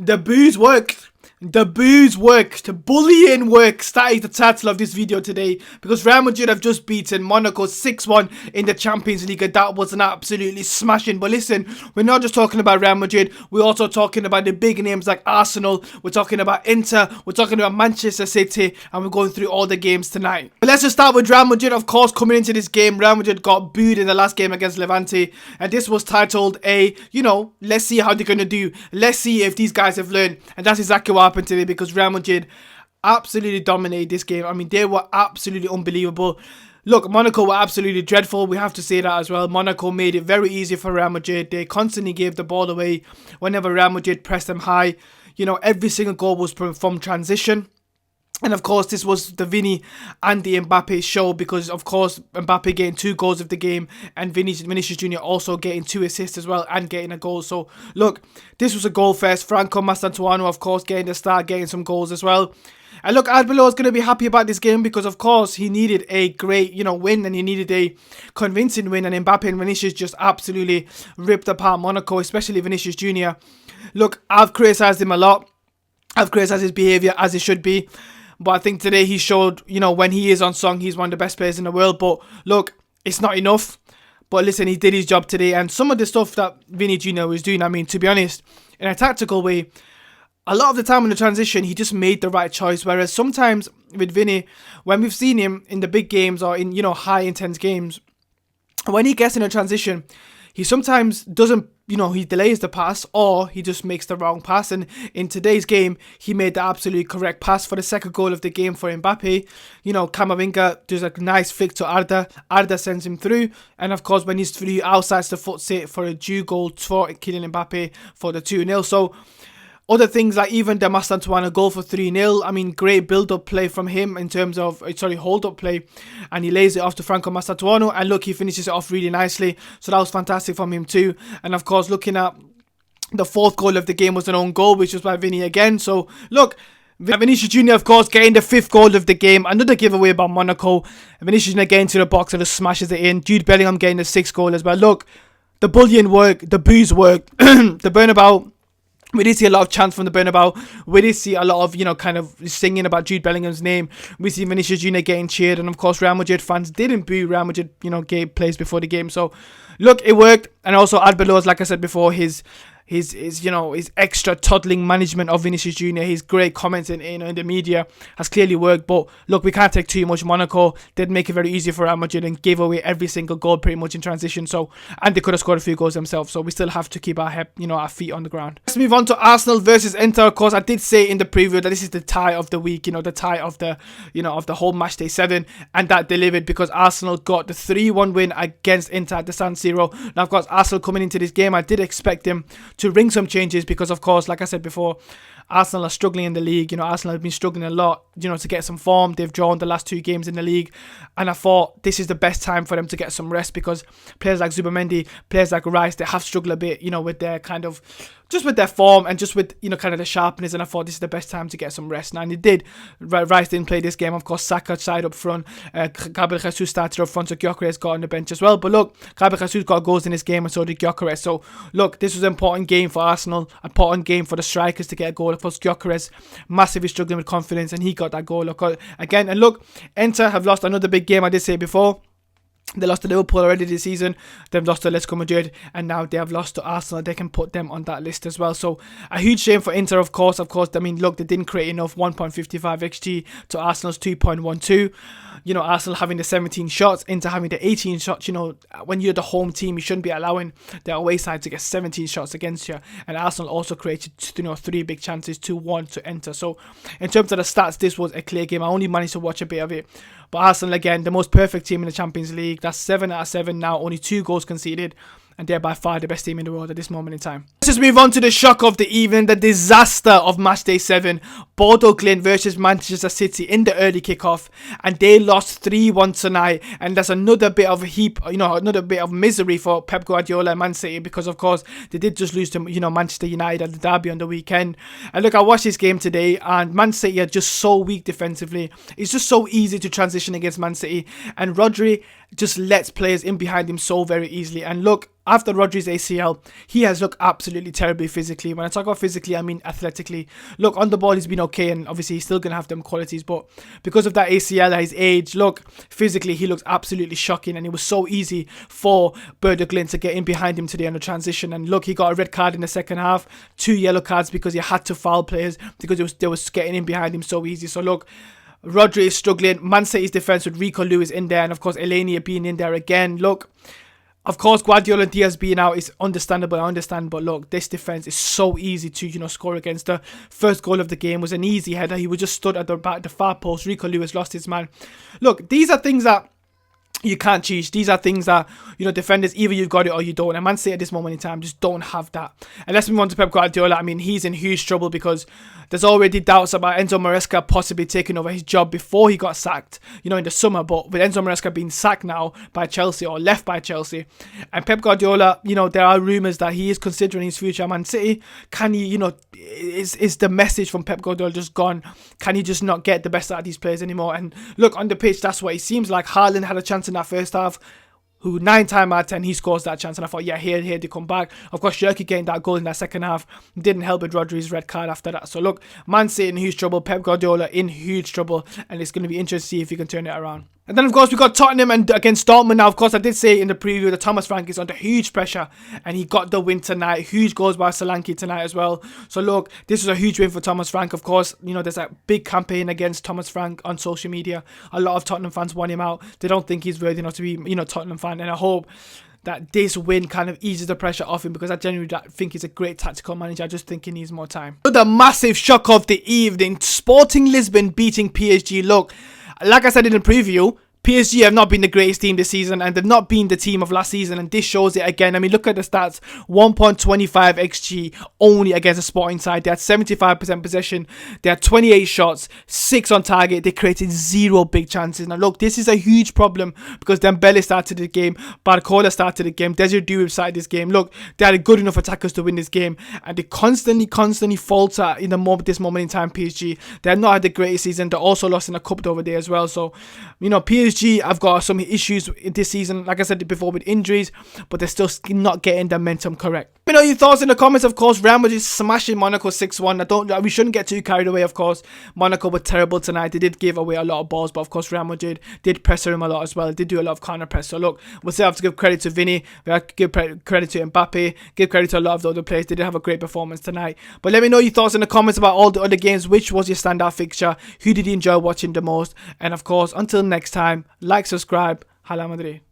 The booze worked. The booze worked. Bullying works. That is the title of this video today, because Real Madrid have just beaten Monaco 6-1 in the Champions League. That was an absolutely smashing. But listen, we're not just talking about Real Madrid. We're also talking about the big names like Arsenal. We're talking about Inter. We're talking about Manchester City. And we're going through all the games tonight. But let's just start with Real Madrid. Of course, coming into this game, Real Madrid got booed in the last game against Levante. And this was titled let's see how they're going to do. Let's see if these guys have learned. And that's exactly what happened today, because Real Madrid absolutely dominated this game. I mean, they were absolutely unbelievable. Look, Monaco were absolutely dreadful. We have to say that as well. Monaco made it very easy for Real Madrid. They constantly gave the ball away whenever Real Madrid pressed them high. Every single goal was from transition. And of course, this was the Vini and the Mbappe show, because of course Mbappe getting 2 goals of the game and Vinicius Jr. also getting 2 assists as well and getting a goal. So look, this was a goal fest. Franco Mastantuono, of course, getting the start, getting some goals as well. And look, Arbeloa is going to be happy about this game, because of course he needed a great win, and he needed a convincing win, and Mbappe and Vinicius just absolutely ripped apart Monaco, especially Vinicius Jr. Look, I've criticised him a lot. I've criticised his behaviour, as it should be. But I think today he showed, when he is on song, he's one of the best players in the world. But look, it's not enough. But listen, he did his job today. And some of the stuff that Vini Jr. was doing, I mean, to be honest, in a tactical way, a lot of the time in the transition, he just made the right choice. Whereas sometimes with Vini, when we've seen him in the big games or in, high intense games, when he gets in a transition, he sometimes doesn't, he delays the pass, or he just makes the wrong pass. And in today's game, he made the absolutely correct pass for the second goal of the game for Mbappe. Camavinga does a nice flick to Arda. Arda sends him through. And of course, when he's through, outsides the foot set for a due goal for Kylian Mbappe for the 2-0. So other things like even the Mastantuono goal for 3-0. I mean, great build-up play from him in terms of, hold-up play. And he lays it off to Franco Mastantuono. And look, he finishes it off really nicely. So that was fantastic from him too. And of course, looking at the 4th goal of the game was an own goal, which was by Vini again. So look, Vinicius Jr. of course getting the 5th goal of the game. Another giveaway by Monaco. Vinicius Jr. getting to the box and just smashes it in. Jude Bellingham getting the 6th goal as well. Look, the bullion worked. The booze worked. The Bernabeu. We did see a lot of chants from the Bernabeu. We did see a lot of, kind of singing about Jude Bellingham's name. We see Vinicius Jr. getting cheered. And of course, Real Madrid fans didn't boo Real Madrid, gave plays before the game. So, look, it worked. And also, Arbeloa, like I said before, his extra toddling management of Vinicius Jr., his great comments in the media has clearly worked. But look, we can't take too much. Monaco did make it very easy for Real Madrid and gave away every single goal pretty much in transition. So, and they could have scored a few goals themselves. So we still have to keep our our feet on the ground. Let's move on to Arsenal versus Inter. Of course, I did say in the preview that this is the tie of the week. The tie of the of the whole match day 7, and that delivered, because Arsenal got the 3-1 win against Inter at the San Siro. Now, of course, Arsenal coming into this game, I did expect them to bring some changes, because of course, like I said before, Arsenal are struggling in the league. Arsenal have been struggling a lot, to get some form. They've drawn the last 2 games in the league. And I thought this is the best time for them to get some rest, because players like Zubamendi, players like Rice, they have struggled a bit, with their kind of, just with their form and just with, kind of the sharpness. And I thought this is the best time to get some rest. Now, and it did. Rice didn't play this game. Of course, Saka side up front. Gabriel Jesus started up front, so Gyökeres got on the bench as well. But look, Gabriel Jesus got goals in this game, and so did Gyökeres. So look, this was an important game for Arsenal, important game for the strikers to get a goal. Of course, Gyökeres massively struggling with confidence, and he got that goal again. And look, Inter have lost another big game. I did say before, they lost to Liverpool already this season. They've lost to Atletico Madrid, and now they have lost to Arsenal. They can put them on that list as well. So a huge shame for Inter, of course. I mean, look, they didn't create enough. 1.55 XG to Arsenal's 2.12. Arsenal having the 17 shots, Inter having the 18 shots. When you're the home team, you shouldn't be allowing the away side to get 17 shots against you. And Arsenal also created 3 big chances, 2-1 to Inter. So in terms of the stats, this was a clear game. I only managed to watch a bit of it. But Arsenal, again, the most perfect team in the Champions League. That's 7 out of 7 now, only 2 goals conceded. And they're by far the best team in the world at this moment in time. Let's just move on to the shock of the evening, the disaster of match day 7. Bodo Glimt versus Manchester City in the early kickoff, and they lost 3-1 tonight. And that's another bit of another bit of misery for Pep Guardiola and Man City, because of course they did just lose to Manchester United at the derby on the weekend. And look, I watched this game today, and Man City are just so weak defensively. It's just so easy to transition against Man City, and Rodri just lets players in behind him so very easily. And look, after Rodri's ACL, he has looked absolutely absolutely terribly physically. When I talk about physically, I mean athletically. Look, on the ball, he's been okay, and obviously he's still going to have them qualities, but because of that ACL at his age, look, physically, he looks absolutely shocking, and it was so easy for Berdeglin to get in behind him today on the transition. And look, he got a red card in the second half, 2 yellow cards because he had to foul players because they was getting in behind him so easy. So look, Rodri is struggling. Man City's defense with Rico Lewis in there, and of course Elenia being in there again. Look, of course Guardiola and Diaz being out is understandable. I understand, but look, this defense is so easy to score against. The first goal of the game was an easy header. He was just stood at the far post. Rico Lewis lost his man. Look, these are things that you can't change. These are things that, defenders, either you've got it or you don't. And Man City at this moment in time just don't have that. And let's move on to Pep Guardiola. I mean, he's in huge trouble because there's already doubts about Enzo Maresca possibly taking over his job before he got sacked, in the summer. But with Enzo Maresca being sacked now by Chelsea or left by Chelsea, and Pep Guardiola, there are rumours that he is considering his future at Man City. Can he, is the message from Pep Guardiola just gone? Can he just not get the best out of these players anymore? And look, on the pitch, that's what it seems like. Haaland had a chance in that first half, who 9 times out of 10 he scores that chance, and I thought, yeah, here they come back. Of course, Shirky getting that goal in that second half didn't help with Rodri's red card after that. So look, Man City in huge trouble, Pep Guardiola in huge trouble, and it's going to be interesting to see if he can turn it around. And then, of course, we got Tottenham and against Dortmund. Now, of course, I did say in the preview that Thomas Frank is under huge pressure, and he got the win tonight. Huge goals by Solanke tonight as well. So, look, this was a huge win for Thomas Frank. Of course, there's a big campaign against Thomas Frank on social media. A lot of Tottenham fans want him out. They don't think he's worthy enough to be, Tottenham fan. And I hope that this win kind of eases the pressure off him, because I genuinely think he's a great tactical manager. I just think he needs more time. The massive shock of the evening, Sporting Lisbon beating PSG. Look, like I said in the preview, PSG have not been the greatest team this season, and they've not been the team of last season, and this shows it again. I mean, look at the stats. 1.25 XG only against a Sporting side. They had 75% possession. They had 28 shots, 6 on target. They created 0 big chances. Now, look, this is a huge problem because Dembele started the game, Barcola started the game, Desiree Doué started this game. Look, they had good enough attackers to win this game, and they constantly falter in this moment in time, PSG. They have not had the greatest season. They also lost in a cup over there as well. So, PSG I've got some issues this season, like I said before, with injuries, but they're still not getting the momentum correct. Let me know your thoughts in the comments. Of course, Real Madrid smashing Monaco 6-1. We shouldn't get too carried away, of course. Monaco were terrible tonight. They did give away a lot of balls, but of course Real Madrid did pressure him a lot as well. They did do a lot of counter press. So look, we'll still have to give credit to Vinny, we have to give credit to Mbappe, give credit to a lot of the other players. They did have a great performance tonight. But let me know your thoughts in the comments about all the other games. Which was your standout fixture? Who did you enjoy watching the most? And of course, until next time, like, subscribe, Hala Madrid.